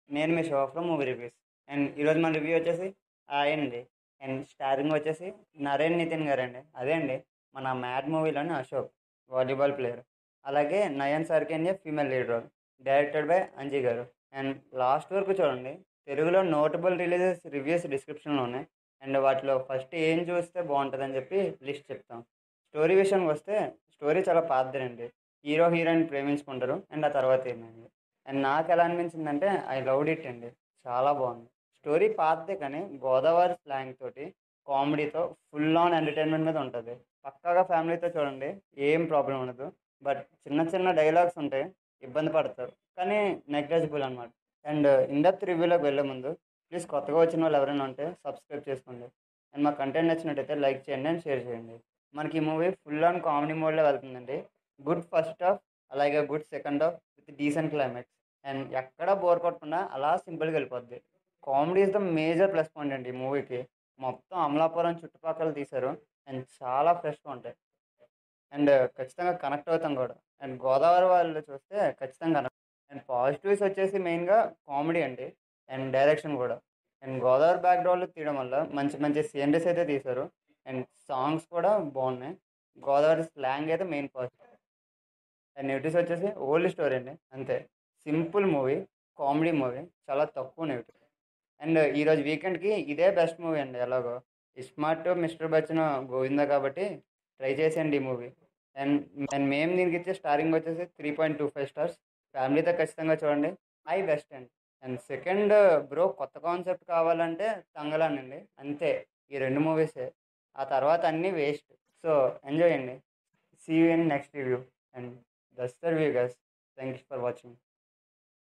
నేను మీ show from movie reviews. And ఈరోజు మన రివ్యూ వచ్చేసి అండి. అండ్ స్టారింగ్ వచ్చేసి నరేన్ నితిన్ గారండి. అదే అండి మన మ్యాడ్ మూవీలోని అశోక్, వాలీబాల్ ప్లేయర్. అలాగే నయన్ సర్కేన్య female lead role, directed by Anji గారు. అండ్ లాస్ట్ వరకు చూడండి. తెలుగులో నోటబుల్ రిలీజెస్ రివ్యూస్ డిస్క్రిప్షన్లో ఉన్నాయి. అండ్ వాటిలో ఫస్ట్ ఏం చూస్తే బాగుంటుందని చెప్పి లిస్ట్ చెప్తాం. స్టోరీ విషయానికి వస్తే స్టోరీ చాలా పాతదేనండి. హీరో హీరోయిన్ ప్రేమించుకుంటారు అండ్ ఆ తర్వాత ఏమైంది. అండ్ నాకు ఎలా అనిపించిందంటే ఐ లవ్డ్ ఇట్ అండి. చాలా బాగుంది. స్టోరీ పాతదే కానీ గోదావరి స్లాంగ్ తోటి కామెడీతో ఫుల్ ఆన్ ఎంటర్టైన్మెంట్ మీద ఉంటుంది. పక్కాగా ఫ్యామిలీతో చూడండి, ఏం ప్రాబ్లం ఉండదు. బట్ చిన్న చిన్న డైలాగ్స్ ఉంటాయి, ఇబ్బంది పడతారు కానీ నెగ్లెజిబుల్ అనమాట. అండ్ ఇన్డెప్త్ రివ్యూలోకి వెళ్ళే ముందు ప్లీజ్ కొత్తగా వచ్చిన వాళ్ళు ఎవరైనా ఉంటే సబ్స్క్రైబ్ చేసుకోండి. అండ్ మా కంటెంట్ నచ్చినట్టయితే లైక్ చేయండి అండ్ షేర్ చేయండి. మనకి ఈ మూవీ ఫుల్ ఆన్ కామెడీ మోడ్లో వెళ్తుందండి. గుడ్ ఫస్ట్ హాఫ్, అలాగే good second half with decent climax. And ఎక్కడా బోర్ కొట్టకుండా అలా సింపుల్గా వెళ్ళిపోద్ది. Comedy is the major plus point అండి ఈ మూవీకి. మొత్తం అమలాపురం చుట్టుపక్కల తీశారు అండ్ చాలా ఫ్రెష్గా ఉంటాయి. అండ్ ఖచ్చితంగా కనెక్ట్ అవుతాం కూడా. అండ్ గోదావరి వాళ్ళు చూస్తే ఖచ్చితంగా కనెక్ట్. అండ్ పాజిటివ్స్ వచ్చేసి మెయిన్గా కామెడీ అండి. అండ్ డైరెక్షన్ కూడా. అండ్ గోదావరి బ్యాక్గ్రౌండ్లో తీయడం వల్ల మంచి మంచి సీనరీస్ అయితే తీశారు. అండ్ సాంగ్స్ కూడా బాగున్నాయి. గోదావరి స్లాంగ్ అయితే మెయిన్ పాజిటివ్. అండ్ నెగిటివ్స్ వచ్చేసి ఓల్డ్ స్టోరీ అండి, అంతే. సింపుల్ మూవీ, కామెడీ మూవీ, చాలా తక్కువ నెగిటివ్. అండ్ ఈరోజు వీకెండ్కి ఇదే బెస్ట్ మూవీ అండి ఎలాగో. ఇస్మార్ట్ మిస్టర్ బచ్చన్ గోవిందా కాబట్టి ట్రై చేసేయండి ఈ మూవీ. అండ్ అండ్ మేము దీనికి ఇచ్చే స్టారింగ్ వచ్చేసి 3.25 స్టార్స్. ఫ్యామిలీతో ఖచ్చితంగా చూడండి. I best and and second bro కొత్త కాన్సెప్ట్ కావాలంటే తంగలానండి, అంతే. ఈ రెండు మూవీసే. ఆ తర్వాత అన్నీ వేస్ట్. సో ఎంజాయ్ అండి. See you in next review. And that's the review guys. Thank you for watching.